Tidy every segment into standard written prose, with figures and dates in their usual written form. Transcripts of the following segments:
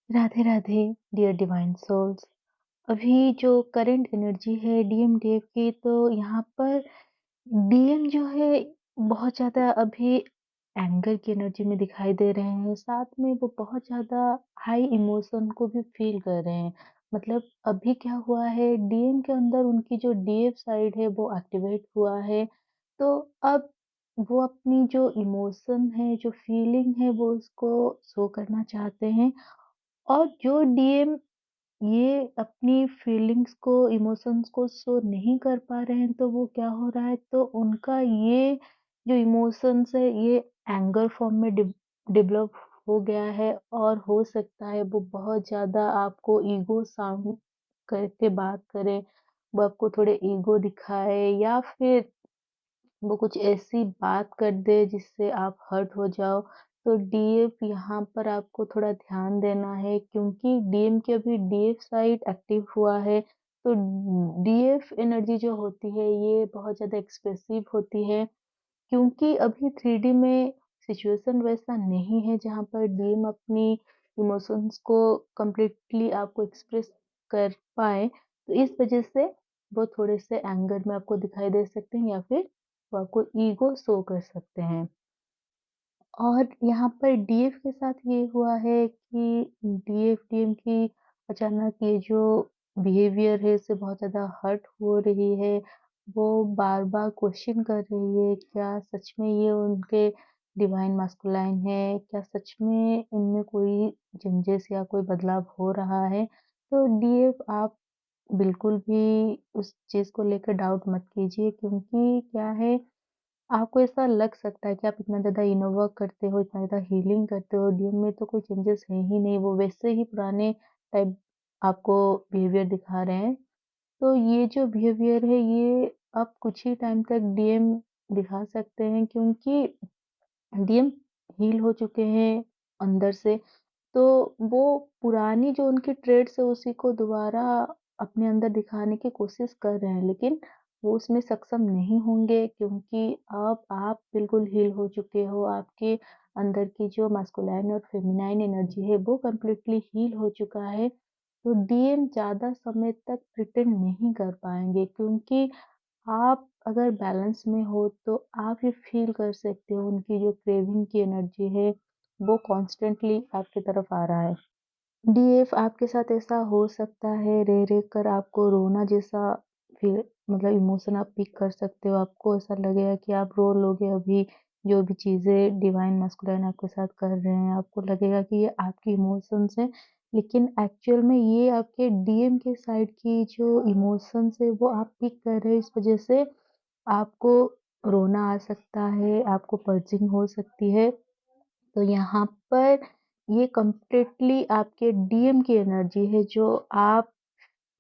Radhe Radhe dear divine souls. अभी जो current energy है डीएम की, तो यहाँ पर डीएम जो है बहुत ज़्यादा अभी एंगर की एनर्जी में दिखाई दे रहे हैं। साथ में वो बहुत ज़्यादा हाई इमोशन को भी फील कर रहे हैं। मतलब अभी क्या हुआ है, डीएम के अंदर उनकी जो डीएफ साइड है वो एक्टिवेट हुआ है। तो अब वो अपनी जो इमोशन है, जो फीलिंग है, वो उसको शो करना चाहते हैं। और जो डीएम ये अपनी फीलिंग्स को, इमोशंस को शो नहीं कर पा रहे हैं, तो वो क्या हो रहा है, तो उनका ये जो इमोशंस है, ये एंगर फॉर्म में डेवलप हो गया है। और हो सकता है वो बहुत ज़्यादा आपको ईगो साउंड करके बात करें, वो आपको थोड़े ईगो दिखाए, या फिर वो कुछ ऐसी बात कर दे जिससे आप हर्ट हो जाओ। तो डीएफ यहाँ पर आपको थोड़ा ध्यान देना है, क्योंकि डीएम की अभी डीएफ साइड एक्टिव हुआ है। तो डीएफ एनर्जी जो होती है ये बहुत ज़्यादा एक्सप्रेसिव होती है, क्योंकि अभी 3D में सिचुएशन वैसा नहीं है जहाँ पर डीएम अपनी इमोशंस को कंप्लीटली आपको एक्सप्रेस कर पाए। तो इस वजह से वो थोड़े से एंगर में आपको दिखाई दे सकते हैं, या फिर वो आपको ईगो शो कर सकते हैं। और यहाँ पर डीएफ के साथ ये हुआ है कि डीएफ टीम की अचानक ये जो बिहेवियर है इससे बहुत ज़्यादा हर्ट हो रही है। वो बार-बार क्वेश्चन कर रही है, क्या सच में ये उनके डिवाइन मास्कुलाइन है? क्या सच में इनमें कोई चेंजेस या कोई बदलाव हो रहा है? तो डीएफ आप बिल्कुल भी उस चीज़ को लेकर डाउट मत कीजिए, क्योंकि क्या है, आपको ऐसा लग सकता है कि आप इतना ज़्यादा इनर वर्क करते हो, इतना ज़्यादा हीलिंग करते हो, डीएम में तो कोई चेंजेस है ही नहीं, वो वैसे ही पुराने टाइप आपको बिहेवियर दिखा रहे हैं। तो ये जो बिहेवियर है ये आप कुछ ही टाइम तक डीएम दिखा सकते हैं, क्योंकि डीएम हील हो चुके हैं अंदर से। तो वो पुरानी जो उनकी ट्रेड्स है उसी को दोबारा अपने अंदर दिखाने की कोशिश कर रहे हैं, लेकिन वो उसमें सक्षम नहीं होंगे, क्योंकि अब आप बिल्कुल हील हो चुके हो। आपके अंदर की जो मास्कुलाइन और फेमिनाइन एनर्जी है वो कंप्लीटली हील हो चुका है। तो डीएम ज़्यादा समय तक प्रिटेंड नहीं कर पाएँगे, क्योंकि आप अगर बैलेंस में हो तो आप ये फ़ील कर सकते हो उनकी जो क्रेविंग की एनर्जी है, वो कॉन्स्टेंटली आपकी तरफ आ रहा है। डीएफ आपके साथ ऐसा हो सकता है, रह-रह कर आपको रोना जैसा फ़ील, मतलब इमोशन आप पिक कर सकते हो। आपको ऐसा लगेगा कि आप रो लोगे अभी, जो भी चीज़ें डिवाइन मास्कुलाइन आपके साथ कर रहे हैं, आपको लगेगा कि ये आपकी इमोशंस हैं। लेकिन एक्चुअल में ये आपके डीएम के साइड की जो इमोशंस है, वो आप पिक कर रहे हो, इस वज़ह से आपको रोना आ सकता है, आपको पर्चिंग हो सकती है। तो यहाँ पर ये कंप्लीटली आपके डीएम की एनर्जी है जो आप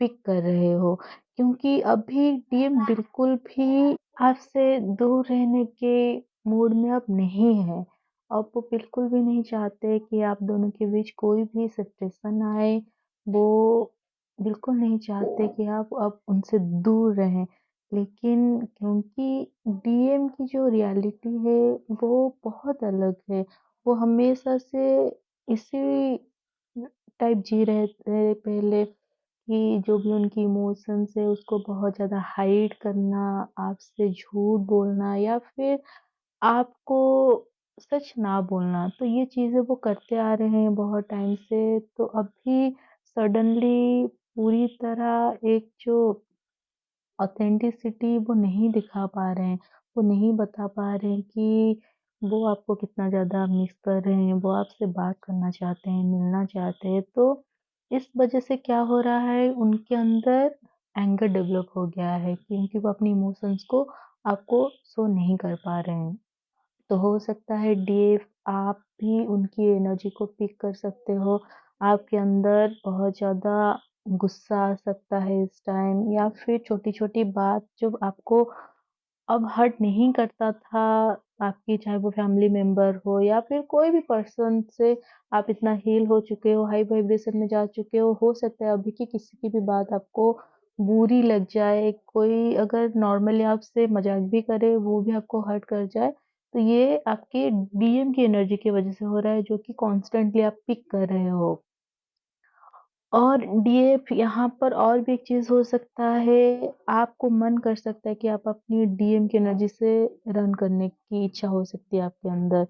पिक कर रहे हो, क्योंकि अभी डीएम बिल्कुल भी आपसे दूर रहने के मूड में अब नहीं है। अब वो बिल्कुल भी नहीं चाहते कि आप दोनों के बीच कोई भी सेपरेशन आए। वो बिल्कुल नहीं चाहते कि आप अब उनसे दूर रहें। लेकिन क्योंकि डीएम की जो रियलिटी है वो बहुत अलग है। वो हमेशा से इसी टाइप जी रहे थे पहले, कि जो भी उनकी इमोशंस है उसको बहुत ज़्यादा हाइड करना, आपसे झूठ बोलना, या फिर आपको सच ना बोलना। तो ये चीज़ें वो करते आ रहे हैं बहुत टाइम से। तो अभी सडनली पूरी तरह एक जो ऑथेंटिसिटी वो नहीं दिखा पा रहे हैं। वो नहीं बता पा रहे हैं कि वो आपको कितना ज़्यादा मिस कर रहे हैं, वो आपसे बात करना चाहते हैं, मिलना चाहते हैं। तो इस वज़ह से क्या हो रहा है, उनके अंदर एंगर डेवलप हो गया है, क्योंकि वो अपनी इमोशंस को आपको शो नहीं कर पा रहे हैं। तो हो सकता है डीएफ आप भी उनकी एनर्जी को पिक कर सकते हो। आपके अंदर बहुत ज़्यादा गुस्सा आ सकता है इस टाइम, या फिर छोटी-छोटी बात जो आपको अब हर्ट नहीं करता था, आपकी चाहे वो फैमिली मेंबर हो या फिर कोई भी पर्सन से आप इतना हील हो चुके हो, हाई वाइब्रेशन में जा चुके हो सकता है अभी की किसी की भी बात आपको बुरी लग जाए, कोई अगर नॉर्मली आपसे मज़ाक भी करे, वो भी आपको हर्ट कर जाए। तो ये आपके डीएम की एनर्जी की वज़ह से हो रहा है, जो कि कॉन्स्टेंटली आप पिक कर रहे हो। और डीएफ यहाँ पर और भी एक चीज़ हो सकता है, आपको मन कर सकता है कि आप अपनी डीएम की एनर्जी से रन करने की इच्छा हो सकती है आपके अंदर।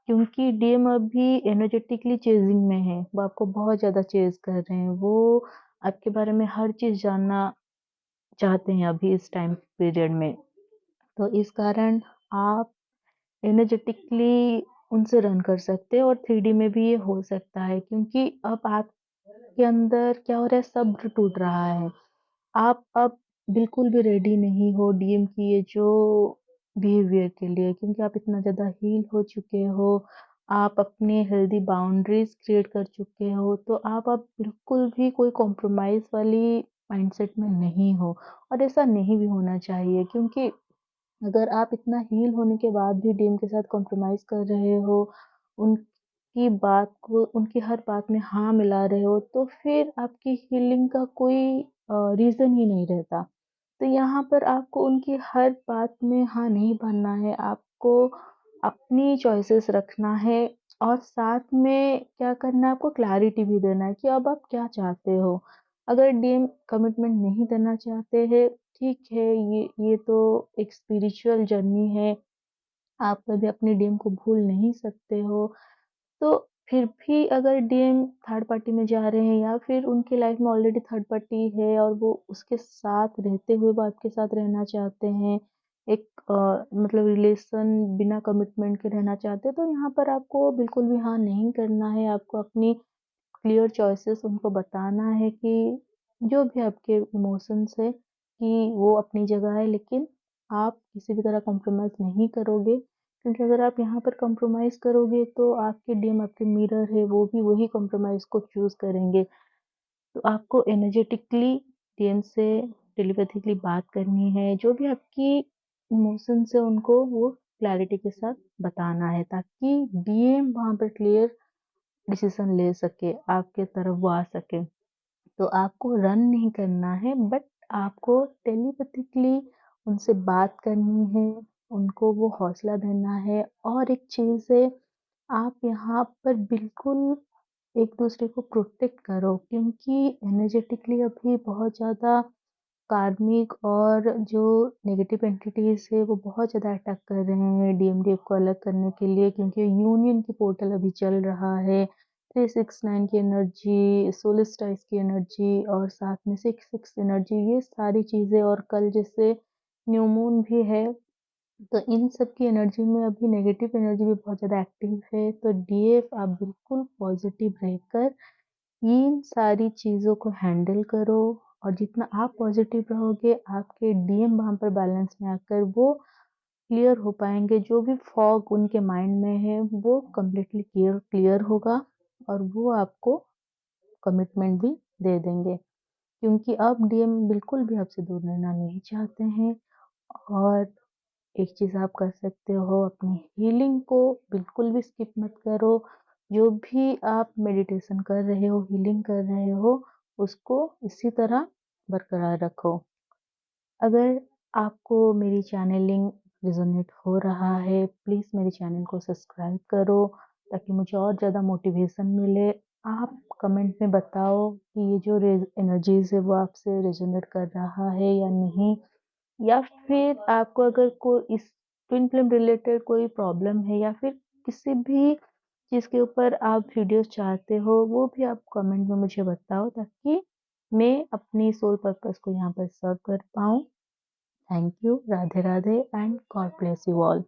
क्योंकि डीएम अभी एनर्जेटिकली चेज़िंग में है, वो आपको बहुत ज़्यादा चेज़ कर रहे हैं, वो आपके बारे में हर चीज़ जानना चाहते हैं अभी इस टाइम पीरियड में। तो इस कारण आप एनर्जेटिकली उनसे रन कर सकते हैं और 3D में भी ये हो सकता है क्योंकि अब आपके अंदर क्या हो रहा है, सब्र टूट रहा है। आप अब बिल्कुल भी रेडी नहीं हो डीएम की ये जो बिहेवियर के लिए क्योंकि आप इतना ज़्यादा हील हो चुके हो, आप अपने हेल्दी बाउंड्रीज़ क्रिएट कर चुके हो, तो आप अब बिल्कुल भी कोई कॉम्प्रोमाइज़ वाली माइंडसेट में नहीं हो और ऐसा नहीं भी होना चाहिए क्योंकि अगर आप इतना हील होने के बाद भी डीएम के साथ कॉम्प्रोमाइज़ कर रहे हो, उनकी हर बात में हाँ मिला रहे हो, तो फिर आपकी हीलिंग का कोई रीज़न ही नहीं रहता। तो यहाँ पर आपको उनकी हर बात में हाँ नहीं भरना है, आपको अपनी चॉइसेस रखना है और साथ में क्या करना है, आपको क्लैरिटी भी देना है कि अब आप क्या चाहते हो। अगर डीएम कमिटमेंट नहीं देना चाहते हैं, ठीक है, ये तो एक स्पिरिचुअल जर्नी है, आप कभी अपने डीएम को भूल नहीं सकते हो। तो फिर भी अगर डीएम थर्ड पार्टी में जा रहे हैं या फिर उनकी लाइफ में ऑलरेडी थर्ड पार्टी है और वो उसके साथ रहते हुए वो आपके साथ रहना चाहते हैं, एक मतलब रिलेशन बिना कमिटमेंट के रहना चाहते हैं, तो यहाँ पर आपको बिल्कुल भी हाँ नहीं करना है। आपको अपनी क्लियर चॉइसेस उनको बताना है कि जो भी आपके इमोशंस है कि वो अपनी जगह है लेकिन आप किसी भी तरह कॉम्प्रोमाइज़ नहीं करोगे क्योंकि अगर आप यहाँ पर कॉम्प्रोमाइज़ करोगे तो आपके डीएम आपके मिरर है वो भी वही कॉम्प्रोमाइज़ को चूज़ करेंगे। तो आपको एनर्जेटिकली डीएम से टेलीपैथिकली बात करनी है, जो भी आपकी इमोशंस है उनको वो क्लैरिटी के साथ बताना है ताकि डीएम वहाँ पर क्लियर डिसीज़न ले सके, आपके तरफ वो आ सके। तो आपको रन नहीं करना है बट आपको टेलीपैथिकली उनसे बात करनी है, उनको वो हौसला देना है और एक चीज़ है, आप यहाँ पर बिल्कुल एक-दूसरे को प्रोटेक्ट करो क्योंकि एनर्जेटिकली अभी बहुत ज़्यादा कार्मिक और जो नेगेटिव एंटिटीज़ है वो बहुत ज़्यादा अटैक कर रहे हैं डीएमडीएफ को अलग करने के लिए क्योंकि यूनियन की पोर्टल अभी चल रहा है। 369 की एनर्जी, सोलिस्टाइस की एनर्जी और साथ में 66 एनर्जी ये सारी चीज़ें और कल जैसे न्यू मून भी है, तो इन सब की एनर्जी में अभी नेगेटिव एनर्जी भी बहुत ज़्यादा एक्टिव है। तो डीएफ आप बिल्कुल पॉज़िटिव रहकर इन सारी चीज़ों को हैंडल करो और जितना आप पॉज़िटिव रहोगे, आपके डीएम वहाँ पर बैलेंस में आकर वो क्लियर हो पाएँगे। जो भी फॉग उनके माइंड में है, वो कंप्लीटली क्लियर होगा और वो आपको कमिटमेंट भी दे देंगे। क्योंकि अब डीएम बिल्कुल भी आपसे दूर रहना नहीं चाहते हैं और एक चीज़ आप कर सकते हो, अपनी हीलिंग को बिल्कुल भी स्किप मत करो। जो भी आप मेडिटेशन कर रहे हो, हीलिंग कर रहे हो, उसको इसी तरह बरकरार रखो। अगर आपको मेरी चैनलिंग रेज़ोनेट हो रहा है, प्लीज़ मेरे चैनल को सब्सक्राइब करो ताकि मुझे और ज़्यादा मोटिवेशन मिले। आप कमेंट में बताओ कि ये जो एनर्जीज़ है वो आपसे रेज़ोनेट कर रहा है या नहीं? या फिर आपको अगर इस ट्विन फ्लेम रिलेटेड कोई प्रॉब्लम है या फिर किसी भी चीज़ के ऊपर आप वीडियोस चाहते हो, वो भी आप कमेंट में मुझे बताओ ताकि मैं अपनी सोल पर्पस को यहाँ पर सर्व कर पाऊँ। Thank you, Radhe Radhe and God bless you all.